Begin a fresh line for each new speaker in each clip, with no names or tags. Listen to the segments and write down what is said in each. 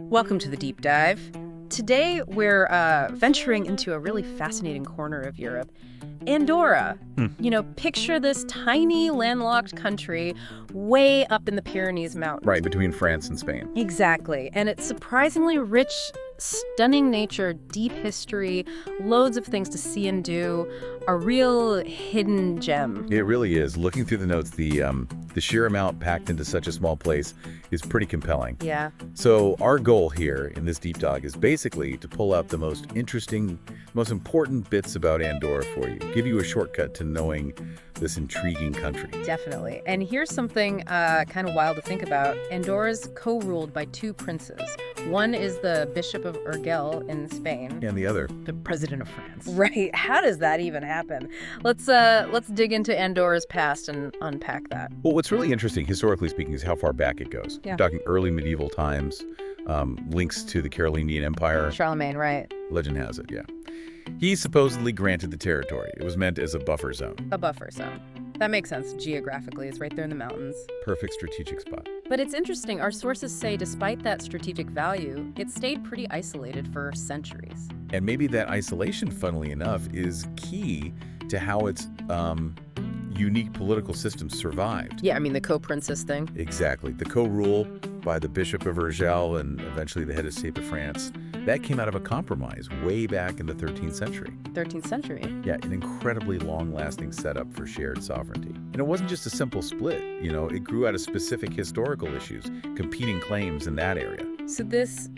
Welcome to the Deep Dive. Today, we're venturing into a really fascinating corner of Europe, Andorra. Picture this tiny landlocked country way up in the Pyrenees Mountains.
Right, between France and Spain.
Exactly. And it's surprisingly rich, stunning nature, deep history, loads of things to see and do, a real hidden gem.
It really is. Looking through the notes, the sheer amount packed into such a small place is pretty compelling.
Yeah.
So our goal here in this deep dive is basically to pull out the most interesting, most important bits about Andorra for you, give you a shortcut to knowing this intriguing country.
Definitely. And here's something kind of wild to think about. Andorra's co-ruled by two princes. One is the Bishop of Urgell in Spain.
And the other?
The President of France. Right. How does that even happen? Let's dig into Andorra's past and unpack that.
Well, what's really interesting, historically speaking, is how far back it goes.
Yeah.
We're talking early medieval times, links to the Carolingian Empire.
Charlemagne, right.
Legend has it, yeah. He supposedly granted the territory. It was meant as a buffer zone.
A buffer zone. That makes sense geographically. It's right there in the mountains.
Perfect strategic spot.
But it's interesting. Our sources say despite that strategic value, it stayed pretty isolated for centuries.
And maybe that isolation, funnily enough, is key to how its unique political system survived.
Yeah, I mean, the co-princess thing.
Exactly. The co-rule by the Bishop of Urgell and eventually the head of state of France, that came out of a compromise way back in the 13th century.
13th century.
Yeah, an incredibly long-lasting setup for shared sovereignty. And it wasn't just a simple split. It grew out of specific historical issues, competing claims in that area.
So this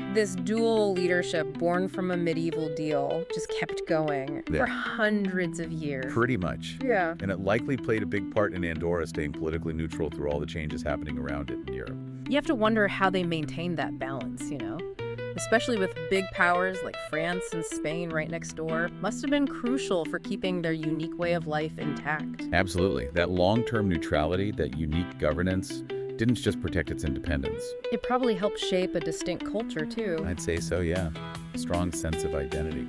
dual leadership born from a medieval deal just kept going for hundreds of years.
Pretty much.
Yeah.
And it likely played a big part in Andorra staying politically neutral through all the changes happening around it in Europe.
You have to wonder how they maintained that balance, Especially with big powers like France and Spain right next door, must have been crucial for keeping their unique way of life intact.
Absolutely. That long-term neutrality, that unique governance, didn't just protect its independence.
It probably helped shape a distinct culture, too.
I'd say so, yeah. A strong sense of identity.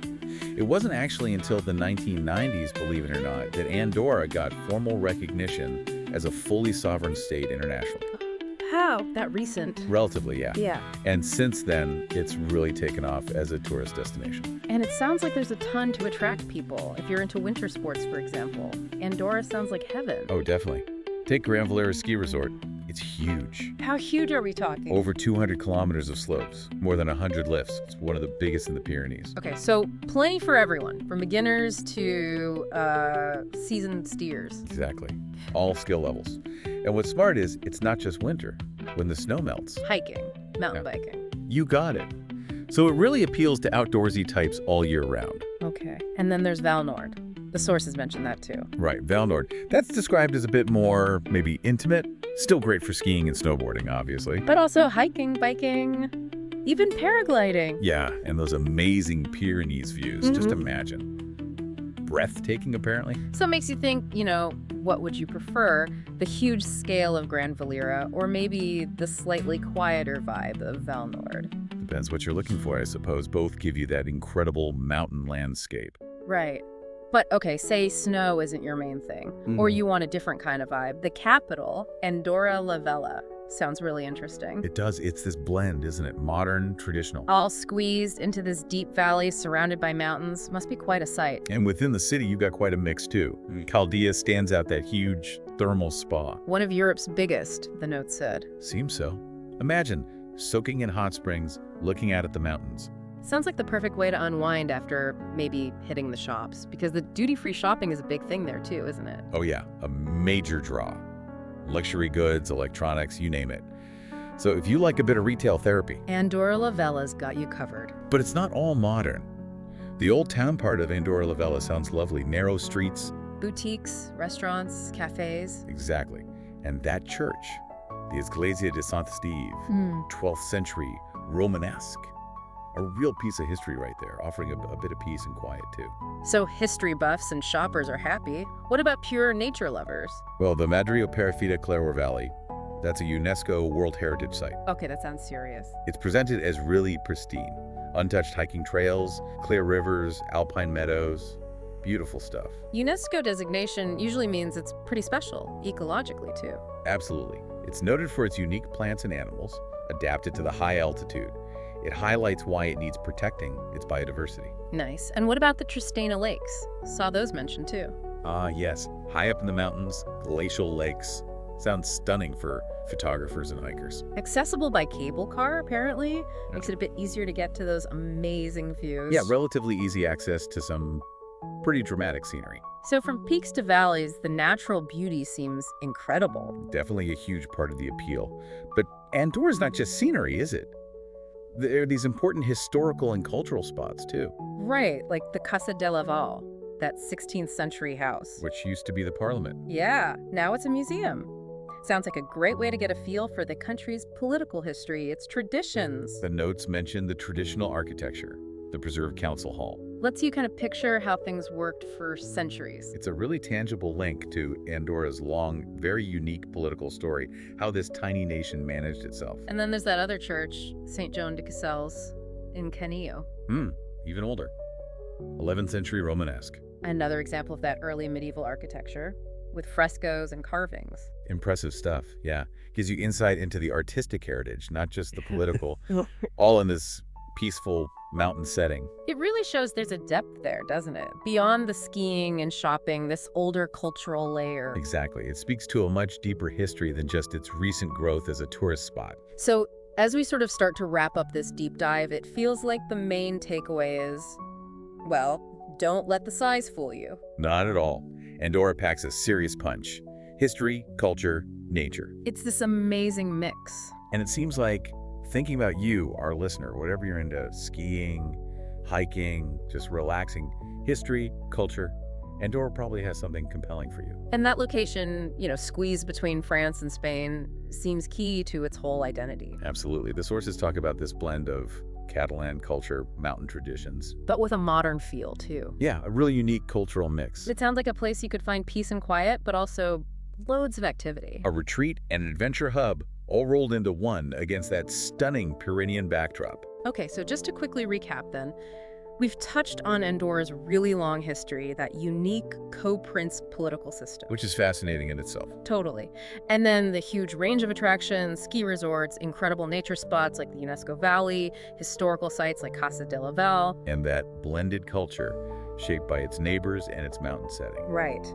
It wasn't actually until the 1990s, believe it or not, that Andorra got formal recognition as a fully sovereign state internationally.
How? That recent?
Relatively, yeah.
Yeah.
And since then, it's really taken off as a tourist destination.
And it sounds like there's a ton to attract people. If you're into winter sports, for example, Andorra sounds like heaven.
Oh, definitely. Take Gran Valera Ski Resort. It's huge.
How huge are we talking?
Over 200 kilometers of slopes, more than 100 lifts. It's one of the biggest in the Pyrenees.
Okay, so plenty for everyone, from beginners to seasoned skiers.
Exactly. All skill levels. And what's smart is it's not just winter. When the snow melts.
Hiking, mountain biking.
You got it. So it really appeals to outdoorsy types all year round.
Okay. And then there's Val Nord. The sources mentioned that too.
Right, Val Nord. That's described as a bit more, maybe intimate. Still great for skiing and snowboarding, obviously.
But also hiking, biking, even paragliding.
Yeah, and those amazing Pyrenees views. Just imagine. Breathtaking, apparently.
So it makes you think, what would you prefer? The huge scale of Gran Valera or maybe the slightly quieter vibe of Val Nord?
Depends what you're looking for, I suppose. Both give you that incredible mountain landscape.
Right. But, okay, say snow isn't your main thing, or you want a different kind of vibe. The capital, Andorra la Vella, sounds really interesting.
It does. It's this blend, isn't it? Modern, traditional.
All squeezed into this deep valley surrounded by mountains. Must be quite a sight.
And within the city, you've got quite a mix, too. Chaldea stands out, that huge thermal spa.
One of Europe's biggest, the note said.
Seems so. Imagine soaking in hot springs, looking out at the mountains.
Sounds like the perfect way to unwind after maybe hitting the shops, because the duty-free shopping is a big thing there too, isn't it?
Oh yeah, a major draw. Luxury goods, electronics, you name it. So if you like a bit of retail therapy,
Andorra la Vella's got you covered.
But it's not all modern. The old town part of Andorra la Vella sounds lovely. Narrow streets.
Boutiques, restaurants, cafes.
Exactly. And that church, the Iglesia de Sant Steve, 12th century, Romanesque. A real piece of history right there, offering a bit of peace and quiet, too.
So history buffs and shoppers are happy. What about pure nature lovers?
Well, the Madrio Perafita Claro Valley, that's a UNESCO World Heritage Site.
Okay, that sounds serious.
It's presented as really pristine. Untouched hiking trails, clear rivers, alpine meadows. Beautiful stuff.
UNESCO designation usually means it's pretty special, ecologically, too.
Absolutely. It's noted for its unique plants and animals, adapted to the high altitude. It highlights why it needs protecting its biodiversity.
Nice. And what about the Tristana Lakes? Saw those mentioned too.
Ah, yes. High up in the mountains, glacial lakes. Sounds stunning for photographers and hikers.
Accessible by cable car, apparently. Makes it a bit easier to get to those amazing views.
Yeah, relatively easy access to some pretty dramatic scenery.
So from peaks to valleys, the natural beauty seems incredible.
Definitely a huge part of the appeal. But Andorra's not just scenery, is it? There are these important historical and cultural spots, too.
Right, like the Casa de Laval, that 16th century house.
Which used to be the parliament.
Yeah, now it's a museum. Sounds like a great way to get a feel for the country's political history, its traditions.
The notes mention the traditional architecture, the preserved council hall.
Lets you kind of picture how things worked for centuries.
It's a really tangible link to Andorra's long, very unique political story, how this tiny nation managed itself.
And then there's that other church, St. Joan de Caselles in Canillo.
Even older. 11th century Romanesque.
Another example of that early medieval architecture, with frescoes and carvings.
Impressive stuff, yeah. Gives you insight into the artistic heritage, not just the political, all in this peaceful mountain setting.
It really shows there's a depth there, doesn't it? Beyond the skiing and shopping, this older cultural layer.
Exactly. It speaks to a much deeper history than just its recent growth as a tourist spot.
So as we sort of start to wrap up this deep dive, it feels like the main takeaway is, well, don't let the size fool you.
Not at all. Andorra packs a serious punch. History, culture, nature.
It's this amazing mix.
And it seems like thinking about you, our listener, whatever you're into, skiing, hiking, just relaxing, history, culture, Andorra probably has something compelling for you.
And that location, squeezed between France and Spain, seems key to its whole identity.
Absolutely. The sources talk about this blend of Catalan culture, mountain traditions.
But with a modern feel, too.
Yeah, a really unique cultural mix.
It sounds like a place you could find peace and quiet, but also loads of activity.
A retreat and an adventure hub, all rolled into one against that stunning Pyrenean backdrop.
Okay, so just to quickly recap then, we've touched on Andorra's really long history, that unique co-prince political system.
Which is fascinating in itself.
Totally. And then the huge range of attractions, ski resorts, incredible nature spots like the UNESCO Valley, historical sites like Casa de Laval.
And that blended culture shaped by its neighbors and its mountain setting.
Right.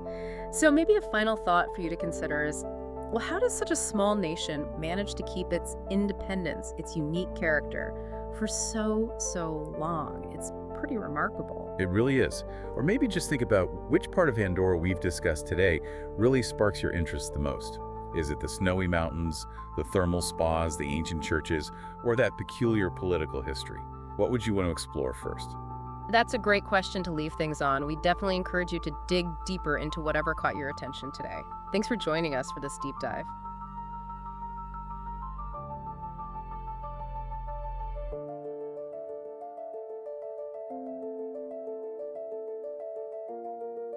So maybe a final thought for you to consider is, well, how does such a small nation manage to keep its independence, its unique character, for so long? It's pretty remarkable.
It really is. Or maybe just think about which part of Andorra we've discussed today really sparks your interest the most. Is it the snowy mountains, the thermal spas, the ancient churches, or that peculiar political history? What would you want to explore first?
That's a great question to leave things on. We definitely encourage you to dig deeper into whatever caught your attention today. Thanks for joining us for this deep dive.